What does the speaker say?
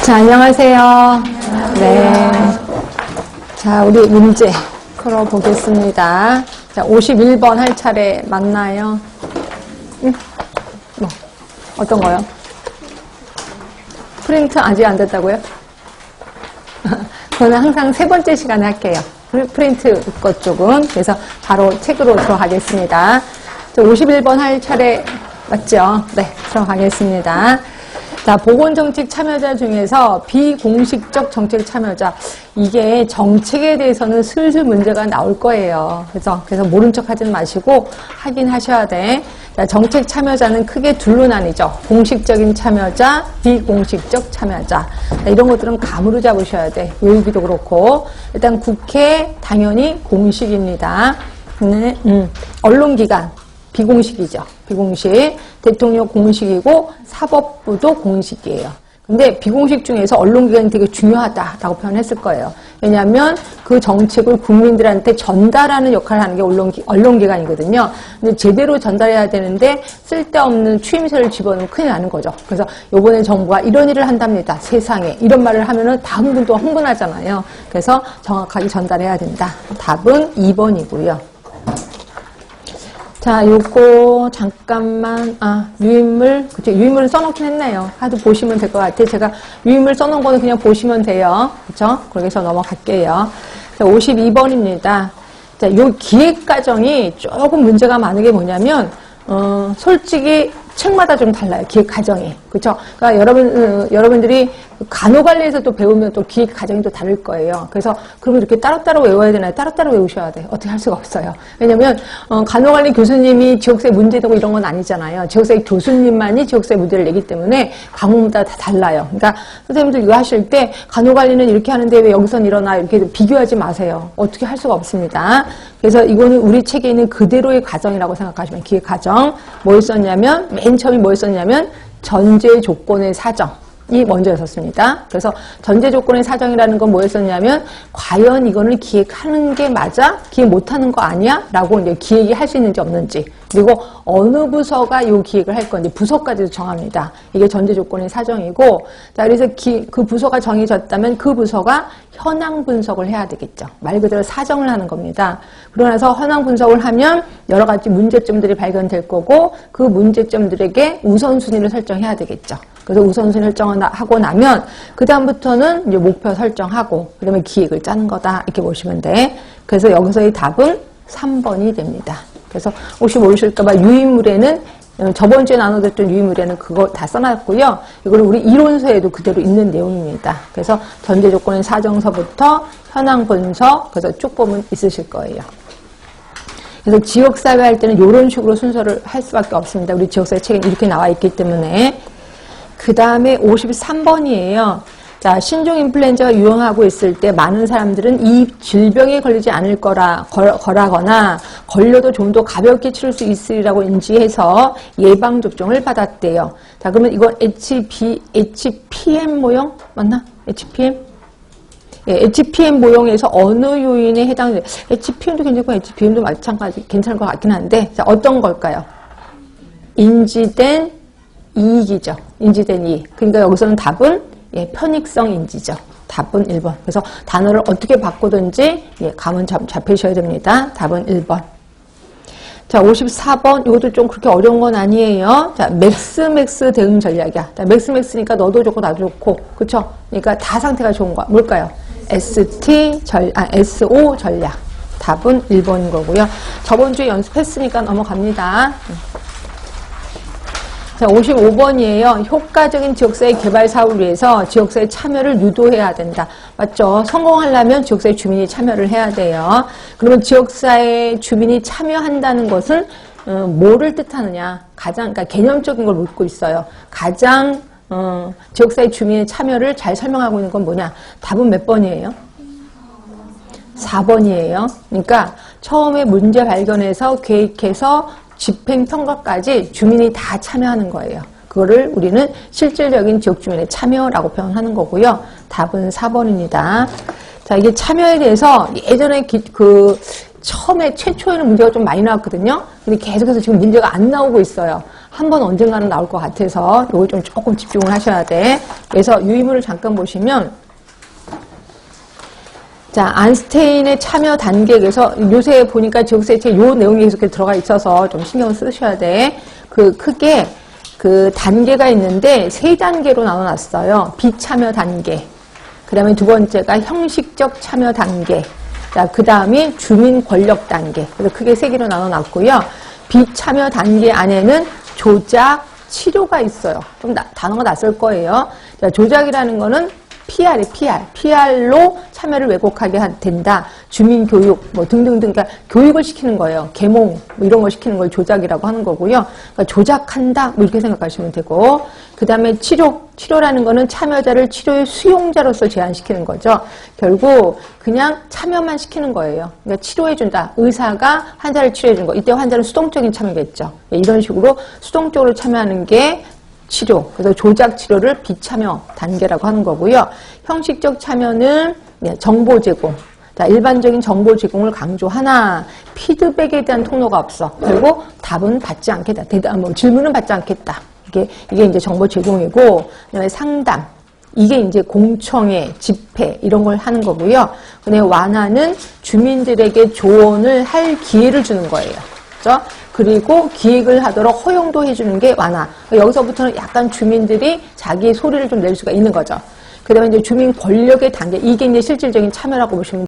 자, 안녕하세요. 네. 자, 우리 문제 풀어보겠습니다. 자, 51번 할 차례 맞나요? 응? 뭐, 어떤 거요? 프린트 아직 안 됐다고요? 저는 항상 세 번째 시간에 할게요. 프린트 것 쪽은. 그래서 바로 책으로 들어가겠습니다. 자, 51번 할 차례 맞죠? 네, 들어가겠습니다. 자, 보건정책 참여자 중에서 비공식적 정책 참여자. 이게 정책에 대해서는 슬슬 문제가 나올 거예요. 그래서 모른 척 하지 마시고 하긴 하셔야 돼. 자, 정책 참여자는 크게 둘로 나뉘죠. 공식적인 참여자, 비공식적 참여자. 자, 이런 것들은 감으로 잡으셔야 돼. 외우기도 그렇고. 일단 국회 당연히 공식입니다. 언론기관. 비공식이죠. 비공식. 대통령 공식이고 사법부도 공식이에요. 근데 비공식 중에서 언론기관이 되게 중요하다라고 표현했을 거예요. 왜냐하면 그 정책을 국민들한테 전달하는 역할을 하는 게 언론기관이거든요. 근데 제대로 전달해야 되는데 쓸데없는 추임새를 집어넣으면 큰일 나는 거죠. 그래서 요번에 정부가 이런 일을 한답니다. 세상에. 이런 말을 하면은 다음 분도 흥분하잖아요. 그래서 정확하게 전달해야 된다. 답은 2번이고요. 자, 요거 잠깐만 유인물 그쵸? 유인물은 써놓긴 했네요. 하도 보시면 될 것 같아요. 제가 유인물 써놓은 거는 그냥 보시면 돼요. 그렇죠? 그렇게 해서 넘어갈게요. 자, 52번입니다. 자, 요 기획 과정이 조금 문제가 많은 게 뭐냐면 솔직히 책마다 좀 달라요. 기획 과정이. 그렇죠? 그러니까 여러분들이 간호관리에서 또 배우면 또 기획 과정이 또 다를 거예요. 그래서 그러면 이렇게 따로따로 외워야 되나요? 따로따로 외우셔야 돼요. 어떻게 할 수가 없어요. 왜냐면 간호관리 교수님이 지역사회 문제 되고 이런 건 아니잖아요. 지역사회 교수님만이 지역사회 문제를 내기 때문에 과목마다 다 달라요. 그러니까 선생님들 이거 하실 때 간호관리는 이렇게 하는데 왜 여기선 일어나 이렇게 비교하지 마세요. 어떻게 할 수가 없습니다. 그래서 이거는 우리 책에 있는 그대로의 과정이라고 생각하시면 기획 과정. 뭘 썼냐면 맨 처음에 뭘 썼냐면 전제 조건의 사정이 먼저였었습니다. 그래서 전제 조건의 사정이라는 건 뭐였었냐면 과연 이거는 기획하는 게 맞아? 기획 못하는 거 아니야? 라고 이제 기획이 할 수 있는지 없는지 그리고 어느 부서가 이 기획을 할 건지 부서까지도 정합니다. 이게 전제 조건의 사정이고 자 그래서 그 부서가 정해졌다면 그 부서가 현황 분석을 해야 되겠죠. 말 그대로 사정을 하는 겁니다. 그러고 나서 현황 분석을 하면 여러 가지 문제점들이 발견될 거고 그 문제점들에게 우선순위를 설정해야 되겠죠. 그래서 우선순위를 설정하고 나면 그 다음부터는 이제 목표 설정하고 그다음에 기획을 짜는 거다 이렇게 보시면 돼. 그래서 여기서의 답은 3번이 됩니다. 그래서 혹시 모르실까봐 유인물에는 저번 주에 나눠드렸던 유인물에는 그거 다 써놨고요. 이거는 우리 이론서에도 그대로 있는 내용입니다. 그래서 전제 조건의 사정서부터 현황 분석 그래서 쭉 보면 있으실 거예요. 그래서 지역사회 할 때는 이런 식으로 순서를 할 수밖에 없습니다. 우리 지역사회 책에 이렇게 나와 있기 때문에. 그 다음에 53번이에요. 자, 신종 인플루엔자가 유행하고 있을 때 많은 사람들은 이 질병에 걸리지 않을 거라거나 걸려도 좀 더 가볍게 치를 수 있으리라고 인지해서 예방접종을 받았대요. 자, 그러면 이건 HPM 모형? 맞나? HPM? 예, HPM 모형에서 어느 요인에 해당돼요? HPM도 괜찮고 HPM도 마찬가지 괜찮을 것 같긴 한데 자, 어떤 걸까요? 인지된 이익이죠. 인지된 이익. 그러니까 여기서는 답은 편익성 인지죠. 답은 1번. 그래서 단어를 어떻게 바꾸든지 감은 잡히셔야 됩니다. 답은 1번. 자, 54번. 이것도 좀 그렇게 어려운 건 아니에요. 자, 맥스 대응 전략이야. 자, 맥스니까 너도 좋고 나도 좋고. 그쵸? 그러니까 다 상태가 좋은 거야. 뭘까요? SO 전략. 답은 1번인 거고요. 저번 주에 연습했으니까 넘어갑니다. 자, 55번이에요. 효과적인 지역사회 개발 사업을 위해서 지역사회 참여를 유도해야 된다. 맞죠? 성공하려면 지역사회 주민이 참여를 해야 돼요. 그러면 지역사회 주민이 참여한다는 것은 뭐를 뜻하느냐? 그러니까 개념적인 걸 묻고 있어요. 가장 지역사회 주민의 참여를 잘 설명하고 있는 건 뭐냐? 답은 몇 번이에요? 4번이에요. 그러니까 처음에 문제 발견해서 계획해서 집행평가까지 주민이 다 참여하는 거예요. 그거를 우리는 실질적인 지역 주민의 참여라고 표현하는 거고요. 답은 4번입니다. 자, 이게 참여에 대해서 예전에 처음에 최초에는 문제가 좀 많이 나왔거든요. 근데 계속해서 지금 문제가 안 나오고 있어요. 한 번 언젠가는 나올 것 같아서 요거 좀 조금 집중을 하셔야 돼. 그래서 유의문을 잠깐 보시면 자, 안스테인의 참여 단계에서 요새 보니까 지역세체 요 내용이 계속 들어가 있어서 좀 신경 쓰셔야 돼. 크게 단계가 있는데 3단계로 나눠놨어요. 비참여 단계. 그 다음에 두 번째가 형식적 참여 단계. 자, 그 다음이 주민 권력 단계. 그래서 크게 3개로 나눠놨고요. 비참여 단계 안에는 조작, 치료가 있어요. 좀 단어가 낯설 거예요. 자, 조작이라는 거는 PR로 참여를 왜곡하게 된다. 주민교육, 뭐 등등등, 그러니까 교육을 시키는 거예요. 계몽, 뭐 이런 걸 시키는 걸 조작이라고 하는 거고요. 그러니까 조작한다, 뭐 이렇게 생각하시면 되고. 그 다음에 치료라는 거는 참여자를 치료의 수용자로서 제한시키는 거죠. 결국 그냥 참여만 시키는 거예요. 그러니까 치료해준다. 의사가 환자를 치료해준 거. 이때 환자는 수동적인 참여겠죠. 이런 식으로 수동적으로 참여하는 게 치료, 그래서 조작 치료를 비참여 단계라고 하는 거고요. 형식적 참여는 정보 제공. 자, 일반적인 정보 제공을 강조하나 피드백에 대한 통로가 없어. 그리고 답은 받지 않겠다. 질문은 받지 않겠다. 이게 이제 정보 제공이고, 그다음에 상담. 이게 이제 공청회, 집회 이런 걸 하는 거고요. 근데 완화는 주민들에게 조언을 할 기회를 주는 거예요. 그렇죠? 그리고 기획을 하도록 허용도 해주는 게 완화. 여기서부터는 약간 주민들이 자기 소리를 좀 낼 수가 있는 거죠. 그 다음에 이제 주민 권력의 단계. 이게 이제 실질적인 참여라고 보시면